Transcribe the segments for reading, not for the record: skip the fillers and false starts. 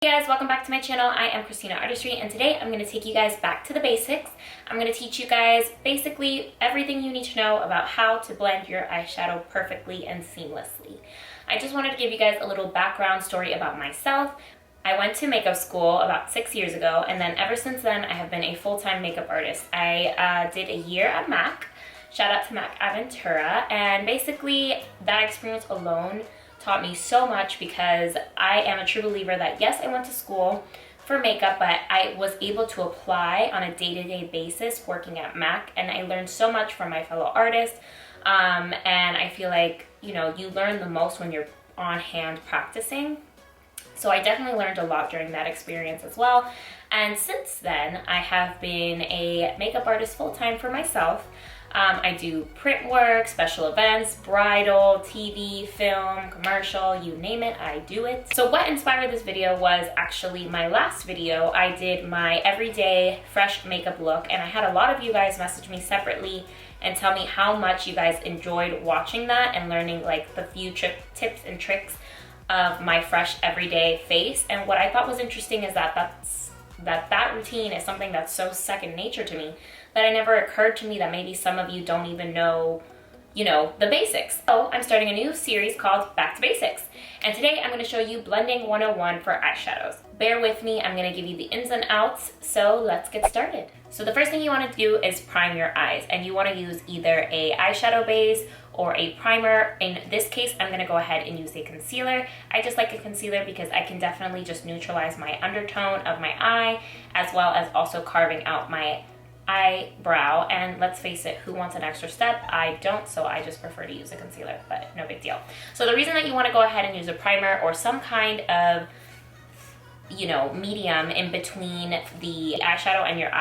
Hey guys, welcome back to my channel. I am Christina Artistry, and today I'm going to take you guys back to the basics. I'm going to teach you guys basically everything you need to know about how to blend your eyeshadow perfectly and seamlessly. I just wanted to give you guys a little background story about myself. I went to makeup school about 6 years ago, and then ever since then I have been a full-time makeup artist. I did a year at MAC. Shout out to MAC Aventura, and basically that experience alone taught me so much because I am a true believer that yes, I went to school for makeup, but I was able to apply on a day-to-day basis working at MAC, and I learned so much from my fellow artists. And I feel like, you know, you learn the most when you're on hand practicing. So I definitely learned a lot during that experience as well. And since then, I have been a makeup artist full-time for myself. I do print work, special events, bridal, TV, film, commercial, you name it, I do it. So what inspired this video was actually my last video. I did my everyday fresh makeup look, and I had a lot of you guys message me separately and tell me how much you guys enjoyed watching that and learning like the few tips and tricks of my fresh everyday face. And what I thought was interesting is that that routine is something that's so second nature to me that it never occurred to me that maybe some of you don't even know, you know, the basics. So I'm starting a new series called Back to Basics. And today I'm going to show you Blending 101 for eyeshadows. Bear with me, I'm going to give you the ins and outs, so let's get started. So the first thing you want to do is prime your eyes, and you want to use either a eyeshadow base or a primer. In this case, I'm going to go ahead and use a concealer. I just like a concealer because I can definitely just neutralize my undertone of my eye, as well as also carving out my eyebrow. And let's face it, who wants an extra step? I don't, so I just prefer to use a concealer, but no big deal. So the reason that you want to go ahead and use a primer or some kind of, you know, medium in between the eyeshadow and your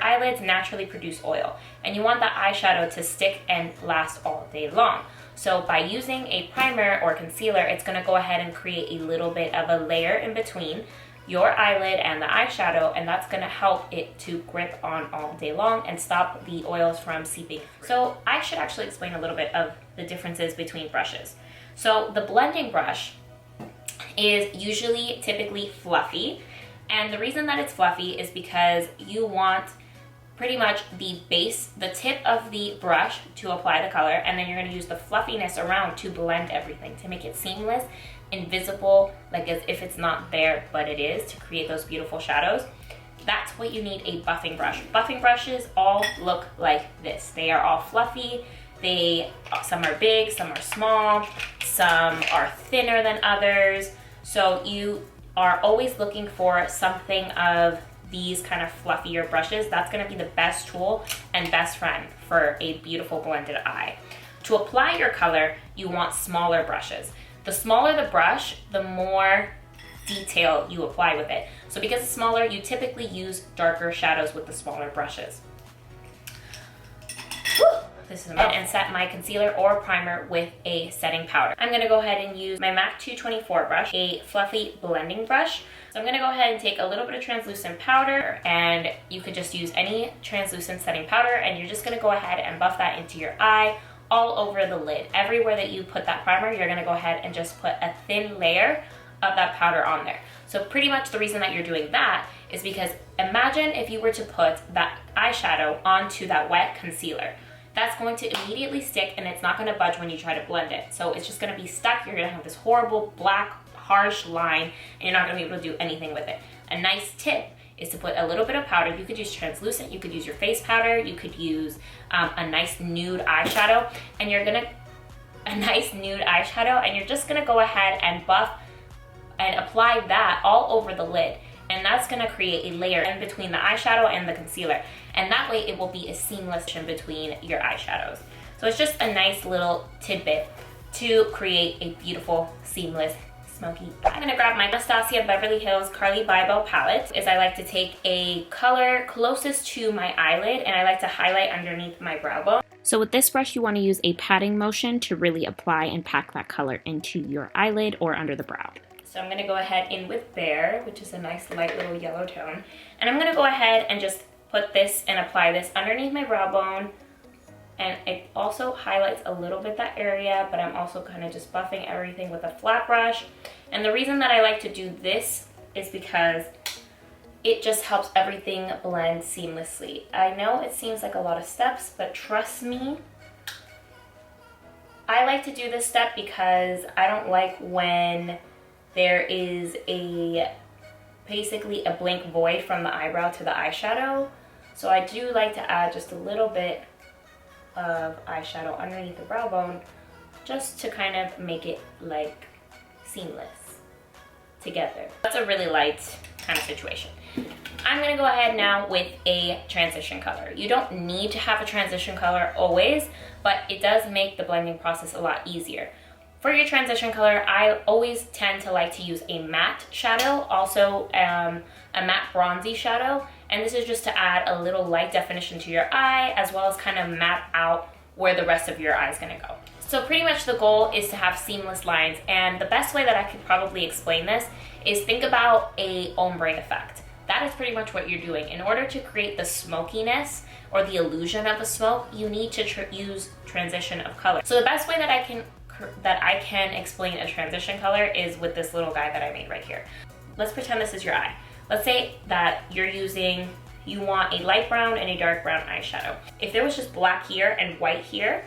eyelids naturally produce oil, and you want that eyeshadow to stick and last all day long. So by using a primer or concealer, it's going to go ahead and create a little bit of a layer in between your eyelid and the eyeshadow, and that's going to help it to grip on all day long and stop the oils from seeping through. So I should actually explain a little bit of the differences between brushes. So the blending brush is usually typically fluffy, and the reason that it's fluffy is because you want pretty much the base, the tip of the brush to apply the color, and then you're going to use the fluffiness around to blend everything, to make it seamless, invisible, like as if it's not there but it is, to create those beautiful shadows. That's what you need a buffing brush. Buffing brushes all look like this. They are all fluffy. Some are big, some are small, some are thinner than others. So you are always looking for something of these kind of fluffier brushes. That's going to be the best tool and best friend for a beautiful blended eye. To apply your color, you want smaller brushes. The smaller the brush, the more detail you apply with it. So because it's smaller, you typically use darker shadows with the smaller brushes. This is and set my concealer or primer with a setting powder. I'm going to go ahead and use my MAC 224 brush, a fluffy blending brush. So I'm going to go ahead and take a little bit of translucent powder, and you could just use any translucent setting powder, and you're just going to go ahead and buff that into your eye all over the lid. Everywhere that you put that primer, you're going to go ahead and just put a thin layer of that powder on there. So pretty much the reason that you're doing that is because imagine if you were to put that eyeshadow onto that wet concealer. That's going to immediately stick, and it's not going to budge when you try to blend it. So it's just going to be stuck. You're going to have this horrible black harsh line, and you're not going to be able to do anything with it. A nice tip is to put a little bit of powder. You could use translucent, you could use your face powder, you could use a nice nude eyeshadow, and you're just gonna go ahead and buff and apply that all over the lid. And that's gonna create a layer in between the eyeshadow and the concealer. And that way it will be a seamless in between your eyeshadows. So it's just a nice little tidbit to create a beautiful, seamless, smoky eye. I'm gonna grab my Anastasia Beverly Hills Carly Bybel palette, as I like to take a color closest to my eyelid, and I like to highlight underneath my brow bone. So with this brush, you wanna use a patting motion to really apply and pack that color into your eyelid or under the brow. So I'm going to go ahead in with Bare, which is a nice light little yellow tone. And I'm going to go ahead and just put this and apply this underneath my brow bone. And it also highlights a little bit that area, but I'm also kind of just buffing everything with a flat brush. And the reason that I like to do this is because it just helps everything blend seamlessly. I know it seems like a lot of steps, but trust me, I like to do this step because I don't like when there is basically a blank void from the eyebrow to the eyeshadow. So I do like to add just a little bit of eyeshadow underneath the brow bone just to kind of make it like seamless together. That's a really light kind of situation. I'm gonna go ahead now with a transition color. You don't need to have a transition color always, but it does make the blending process a lot easier. For your transition color, I always tend to like to use a matte shadow, also a matte bronzy shadow, and this is just to add a little light definition to your eye, as well as kind of map out where the rest of your eye is gonna go. So pretty much the goal is to have seamless lines, and the best way that I could probably explain this is think about a ombre effect. That is pretty much what you're doing. In order to create the smokiness or the illusion of a smoke, you need to use transition of color. So the best way that I can explain a transition color is with this little guy that I made right here. Let's pretend this is your eye. Let's say that you want a light brown and a dark brown eyeshadow. If there was just black here and white here,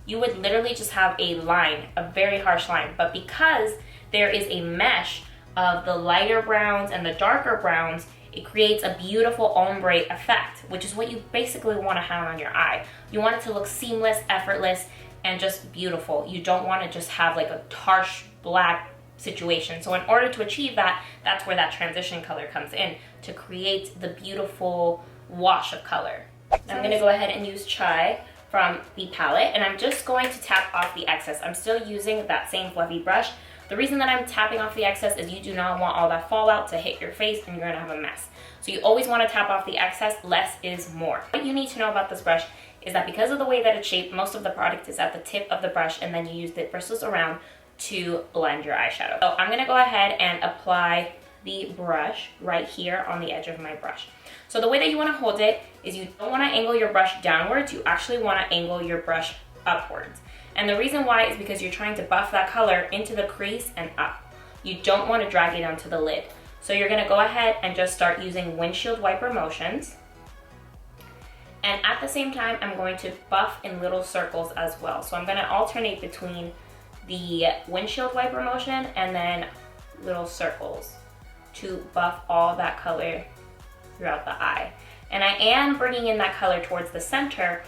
you would literally just have a line, a very harsh line. But because there is a mesh of the lighter browns and the darker browns, it creates a beautiful ombre effect, which is what you basically want to have on your eye. You want it to look seamless, effortless, and just beautiful. You don't want to just have like a harsh black situation. So in order to achieve that, that's where that transition color comes in, to create the beautiful wash of color. I'm going to go ahead and use Chai from the palette, and I'm just going to tap off the excess. I'm still using that same fluffy brush. The reason that I'm tapping off the excess is you do not want all that fallout to hit your face and you're gonna have a mess. So you always wanna tap off the excess, less is more. What you need to know about this brush is that because of the way that it's shaped, most of the product is at the tip of the brush, and then you use the bristles around to blend your eyeshadow. So I'm gonna go ahead and apply the brush right here on the edge of my brush. So the way that you wanna hold it is you don't wanna angle your brush downwards, you actually wanna angle your brush upwards. And the reason why is because you're trying to buff that color into the crease and up. You don't want to drag it onto the lid. So you're going to go ahead and just start using windshield wiper motions. And at the same time, I'm going to buff in little circles as well. So I'm going to alternate between the windshield wiper motion and then little circles to buff all that color throughout the eye. And I am bringing in that color towards the center,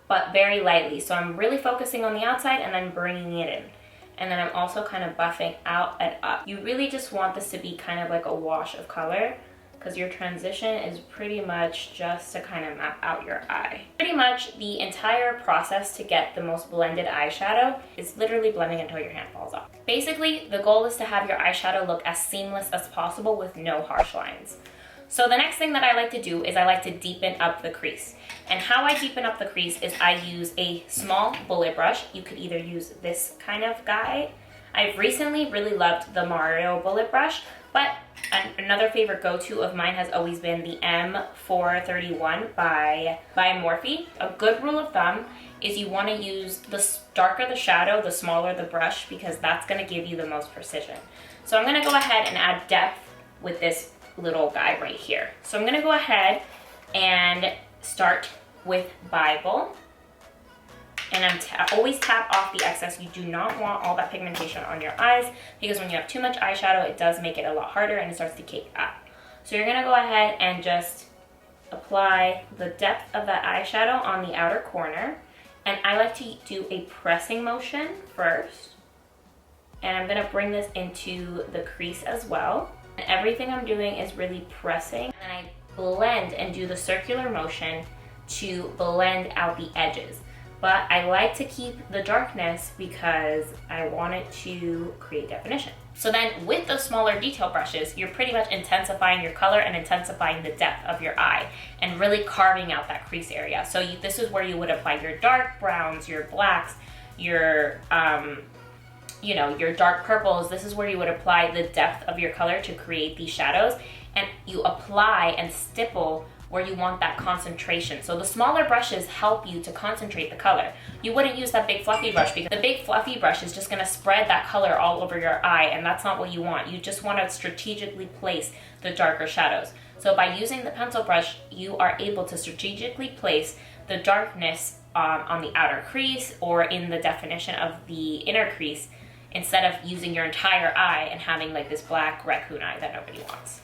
but very lightly. So I'm really focusing on the outside and then bringing it in. And then I'm also kind of buffing out and up. You really just want this to be kind of like a wash of color, because your transition is pretty much just to kind of map out your eye. Pretty much the entire process to get the most blended eyeshadow is literally blending until your hand falls off. Basically, the goal is to have your eyeshadow look as seamless as possible with no harsh lines. So the next thing that I like to do is I like to deepen up the crease. And how I deepen up the crease is I use a small bullet brush. You could either use this kind of guy. I've recently really loved the Mario bullet brush, but another favorite go-to of mine has always been the M431 by Morphe. A good rule of thumb is you want to use the darker the shadow, the smaller the brush, because that's going to give you the most precision. So I'm going to go ahead and add depth with this little guy right here. So I'm going to go ahead and start with Bible, and always tap off the excess. You do not want all that pigmentation on your eyes, because when you have too much eyeshadow, it does make it a lot harder and it starts to cake up. So you're going to go ahead and just apply the depth of that eyeshadow on the outer corner, and I like to do a pressing motion first, and I'm going to bring this into the crease as well. And everything I'm doing is really pressing, and I blend and do the circular motion to blend out the edges. But I like to keep the darkness because I want it to create definition. So then with those smaller detail brushes, you're pretty much intensifying your color and intensifying the depth of your eye and really carving out that crease area. So this is where you would apply your dark browns, your blacks, your your dark purples. This is where you would apply the depth of your color to create these shadows, and you apply and stipple where you want that concentration. So the smaller brushes help you to concentrate the color. You wouldn't use that big fluffy brush because the big fluffy brush is just gonna spread that color all over your eye, and that's not what you want. You just wanna strategically place the darker shadows. So by using the pencil brush, you are able to strategically place the darkness on the outer crease or in the definition of the inner crease, instead of using your entire eye and having like this black raccoon eye that nobody wants.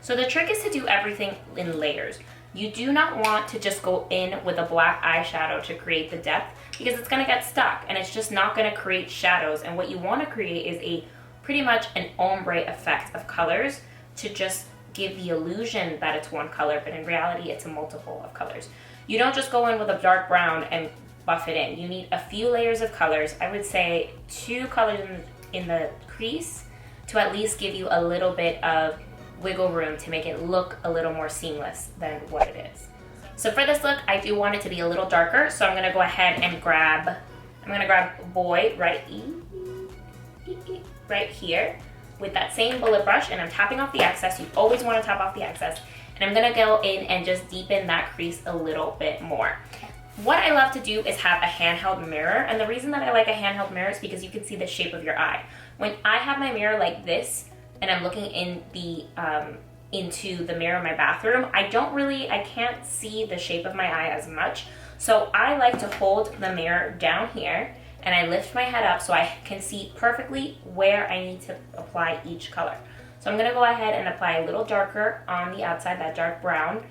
So the trick is to do everything in layers. You do not want to just go in with a black eyeshadow to create the depth, because it's gonna get stuck and it's just not gonna create shadows. And what you wanna create is pretty much an ombre effect of colors to just give the illusion that it's one color, but in reality it's a multiple of colors. You don't just go in with a dark brown and buff it in. You need a few layers of colors. I would say 2 colors in the crease to at least give you a little bit of wiggle room to make it look a little more seamless than what it is. So for this look, I do want it to be a little darker, so I'm gonna go ahead and grab Boy right here with that same bullet brush, and I'm tapping off the excess. You always want to tap off the excess. And I'm gonna go in and just deepen that crease a little bit more. What I love to do is have a handheld mirror, and the reason that I like a handheld mirror is because you can see the shape of your eye. When I have my mirror like this, and I'm looking in into the mirror in my bathroom, I can't see the shape of my eye as much. So I like to hold the mirror down here, and I lift my head up so I can see perfectly where I need to apply each color. So I'm gonna go ahead and apply a little darker on the outside, that dark brown.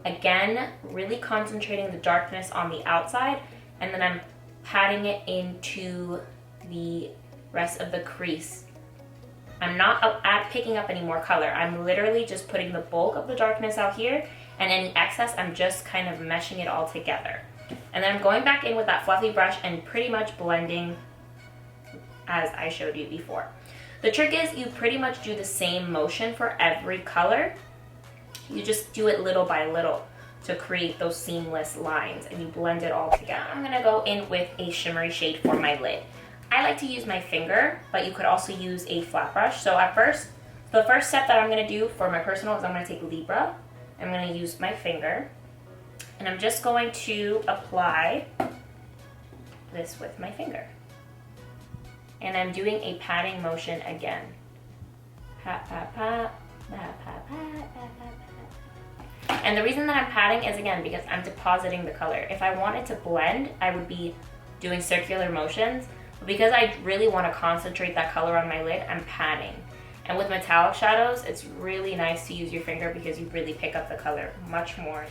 Again, really concentrating the darkness on the outside, and then I'm patting it into the rest of the crease. I'm not picking up any more color. I'm literally just putting the bulk of the darkness out here, and any excess, I'm just kind of meshing it all together. And then I'm going back in with that fluffy brush and pretty much blending as I showed you before. The trick is you pretty much do the same motion for every color. You just do it little by little to create those seamless lines, and you blend it all together. I'm gonna go in with a shimmery shade for my lid. I like to use my finger, but you could also use a flat brush. So the first step that I'm gonna do for my personal is I'm gonna take Libra. I'm gonna use my finger, and I'm just going to apply this with my finger. And I'm doing a patting motion again. Pat, pat, pat, pat, pat, pat, pat, pat. And the reason that I'm patting is, again, because I'm depositing the color. If I wanted to blend, I would be doing circular motions. But because I really want to concentrate that color on my lid, I'm patting. And with metallic shadows, it's really nice to use your finger because you really pick up the color much more.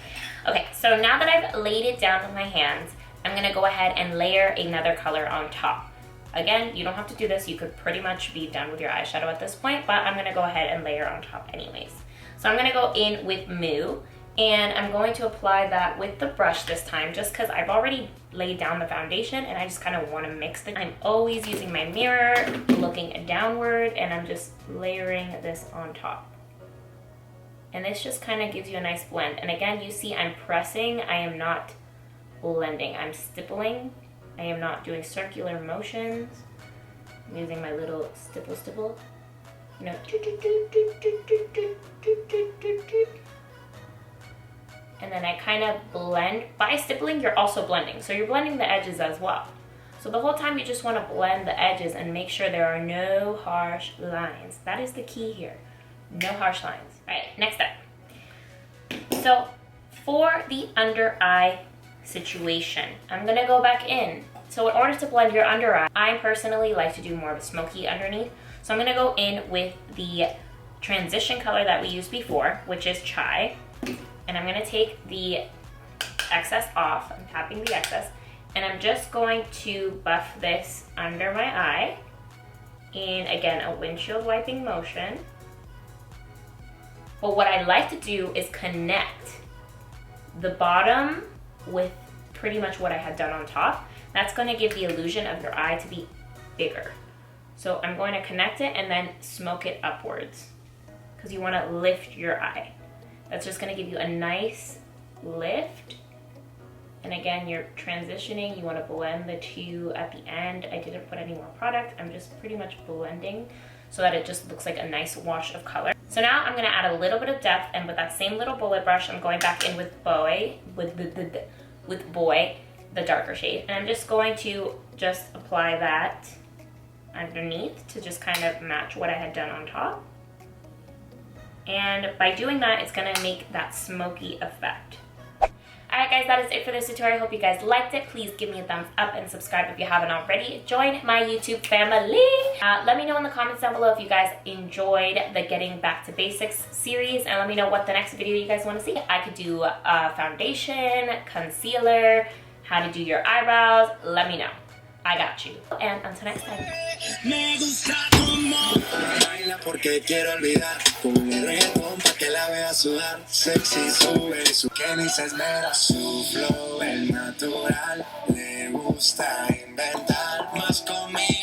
Okay, so now that I've laid it down with my hands, I'm gonna go ahead and layer another color on top. Again, you don't have to do this. You could pretty much be done with your eyeshadow at this point, but I'm gonna go ahead and layer on top anyways. So I'm gonna go in with Moo, and I'm going to apply that with the brush this time, just because I've already laid down the foundation and I just kind of want to mix it. I'm always using my mirror, looking downward, and I'm just layering this on top. And this just kind of gives you a nice blend. And again, you see I'm pressing, I am not blending, I'm stippling. I am not doing circular motions. I'm using my little stipple, you know. And then I kind of blend. By stippling, you're also blending. So you're blending the edges as well. So the whole time you just want to blend the edges and make sure there are no harsh lines. That is the key here. No harsh lines. All right, next up. So for the under eye situation, I'm gonna go back in. So in order to blend your under eye, I personally like to do more of a smoky underneath. So I'm gonna go in with the transition color that we used before, which is Chai. And I'm gonna take the excess off. I'm tapping the excess. And I'm just going to buff this under my eye. And again, a windshield wiping motion. But what I like to do is connect the bottom with pretty much what I had done on top. That's going to give the illusion of your eye to be bigger. So I'm going to connect it and then smoke it upwards because you want to lift your eye. That's just going to give you a nice lift. And again, you're transitioning. You want to blend the two at the end. I didn't put any more product. I'm just pretty much blending so that it just looks like a nice wash of color. So now I'm gonna add a little bit of depth, and with that same little bullet brush, I'm going back in with Boy, the darker shade. And I'm just going to just apply that underneath to just kind of match what I had done on top. And by doing that, it's gonna make that smoky effect. Alright guys, that is it for this tutorial. I hope you guys liked it. Please give me a thumbs up and subscribe if you haven't already. Join my YouTube family. Let me know in the comments down below if you guys enjoyed the Getting Back to Basics series, and let me know what the next video you guys want to see. I could do foundation, concealer, how to do your eyebrows. Let me know. I got you. And until next time. Porque quiero olvidar con el reggaetón pa' que la vea sudar. Sexy sube su que ni se esmera. Su flow es natural. Le gusta inventar más conmigo.